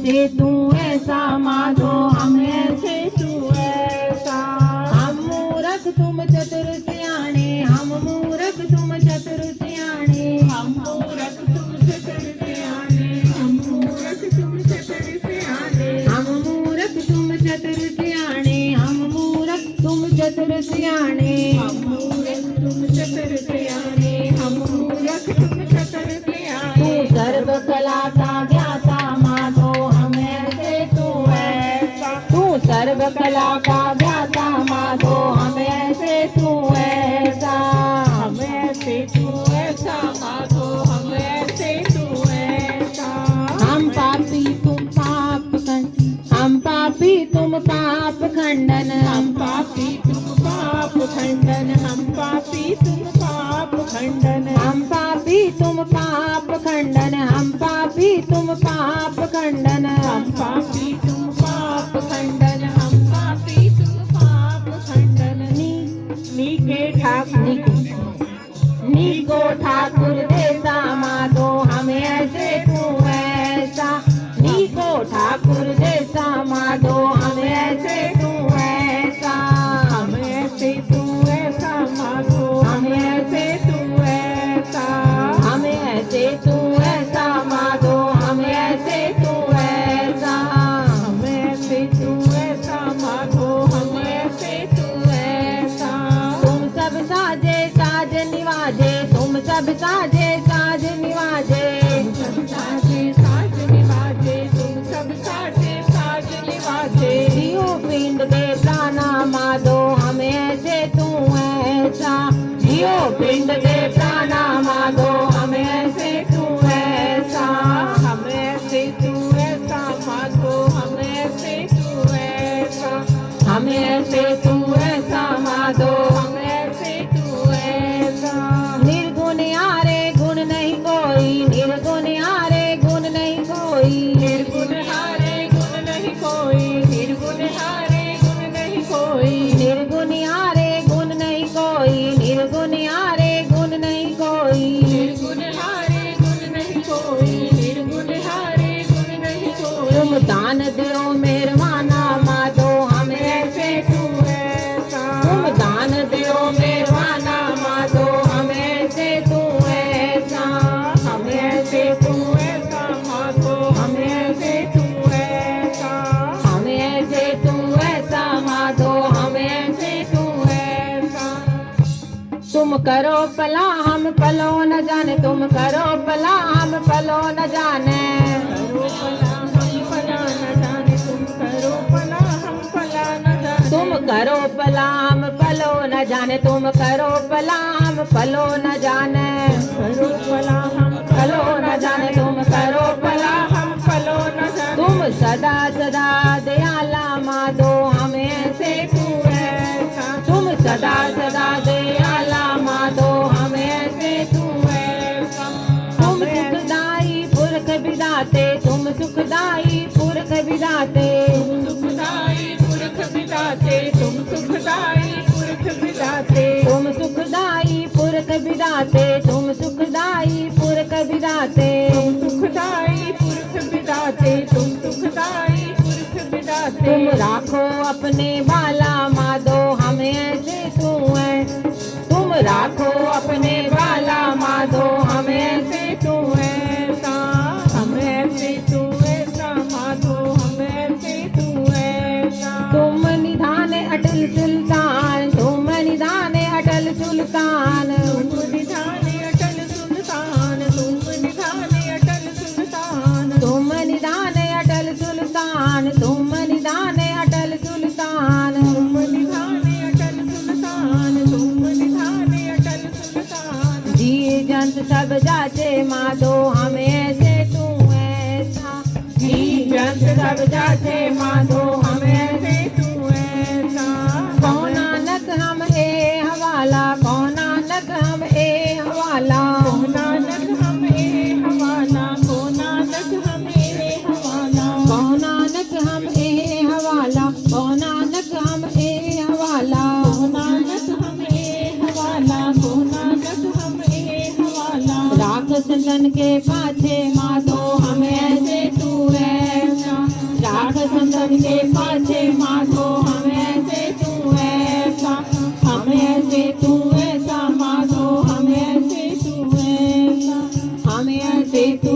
ऐसे तू ऐसा माधो हम ऐसे तू ऐसा। हम मूरख तुम चतुर सियाणे, हम मूरख तुम चतुर सियाणे, हम मूरख तुम चतुर सियाणे, हम मूरख तुम चतुर सियाणे, हम मूरख तुम चतुर सियाणे, हम मूरख तुम चतुर सियाणे। हम मूरख तुम चतुर सियाणे, हम मूरख तुम चतुर सियाणे। तू सर्व कला का ज्ञाता माधो हम ऐसे तू ऐसा। तू सर्व कला का ज्ञाता माधो हम ऐसे तू ऐसा। हम ऐसे तू ऐसा माधो, हम ऐसे तू ऐसा। हम पापी तुम पाप खंडन, हम पापी तुम पाप खंडन, हम पापी तुम पाप खंडन, हम पापी तुम पाप खंडन, हम पापी तुम पाप खंडन, हम पापी तुम पाप खंडन। हम पापी तुम पाप खंडन, हम पापी तुम पाप खंडन। नीके ठाकुर, नीको ठाकुर देसा माधो हम ऐसे तू ऐसा। नीको ठाकुर देसा माधो हम ऐसे तू ऐसा। हम ऐसे तू ऐसा माधो, हम ऐसे तू ऐसा। हम ऐसे तू ऐसा माधो हम ऐसे तू ऐसा। हम ऐसे तू ऐसा माधो, हम ऐसे तू ऐसा। तुम सब साजे साज निवाजे, तुम सब साजे साज निवाजे, सब साजे साज निवाजे, तुम सब साजे साज निवाजे। जियो पिंड दे प्राणा माधो हम ऐसे तू ऐसा। जियो पिंड दे प्राणा माधो हम ऐसे तू ऐसा। हम ऐसे तू ऐसा माधो, हम ऐसे तू ऐसा। हम ऐसे तू ऐसा माधो हम ऐसे तू ऐसा। निर्गुण यारे गुण नहीं कोई, निर्गुण यारे गुण नहीं कोई, निर्गुण हारे गुण नहीं कोई, निर्गुण हारे गुण नहीं कोई, निर्गुण यारे गुण नहीं कोई, निर्गुण यारे गुण नहीं कोई। निर्गुण हारे गुण नहीं कोई, निर्गुण हारे गुण नहीं कोई। तुम दान दियो मेहरबाना माधो हम ऐसे तू ऐसा। तुम दान दियो मेहरबाना माधो हम ऐसे तू ऐसा। हम ऐसे तू ऐसा माधो, हम ऐसे तू ऐसा। हम ऐसे तू ऐसा माधो हम ऐसे तू ऐसा। तुम करो भला हम भलो न जाने, तुम करो भला हम भलो न जाने। करो भला हम भला न जाने, तुम करो भला हम भला न जाने। तुम करो भला हम भलो न जाने, तुम करो भला हम भलो न जाने। करो भला हम भलो न जाने, तुम करो भला हम भलो न जाने। तुम सदा सदा दयाला माधो हम ऐसे तू ऐसा। तुम सदा सदा दयाला माधो हम ऐसे तू ऐसा। तुम सुखदाई पुरख विदाते, तुम सुखदाई पुरख विदाते, सुखदाई पुरख विदाते, तुम सुखदाई पुरख विदाते। तुम सुखदाई पुरख विदाते, तुम सुखदाई पुरख विदाते। तुम सुखदाई पुरख विदाते, तुम सुखदाई पुरख विदाते। तुम राखो अपने बाला माधो हम ऐसे तू है। तुम राखो अपने बाला माधो हम ऐसे तू ऐसा। हम ऐसे तू ऐसा माधो, हम ऐसे तू ऐसा। तुम निधान अटल सुल्तान, तुम निधान अटल सुल्तान, तुम निधाने अटल सुल्तान, तुम निधाने अटल सुल्तान। तुम निधान अटल सुल्तान, तुम निधान अटल सुल्तान। तुम निधाने अटल सुल्तान, तुम निधाने अटल सुल्तान। जी जंत सब जाचे माधो हम ऐसे तू ऐसा। जी जंत सब जाचे माधो हम ऐसे तू ऐसा। कौन नानक हम ए हवाला, कौन नानक हम ए हवाला, को नानक हम ए हवाला, को नानक हम ए हवाला। कौन नानक हम ए हवाला, कौन नानक हम ए हवाला। को नानक हम ए हवाला, को नानक हम ए हवाला। राख संतन के पाछे माधो हम ऐसे तू ऐसा। सिद्ध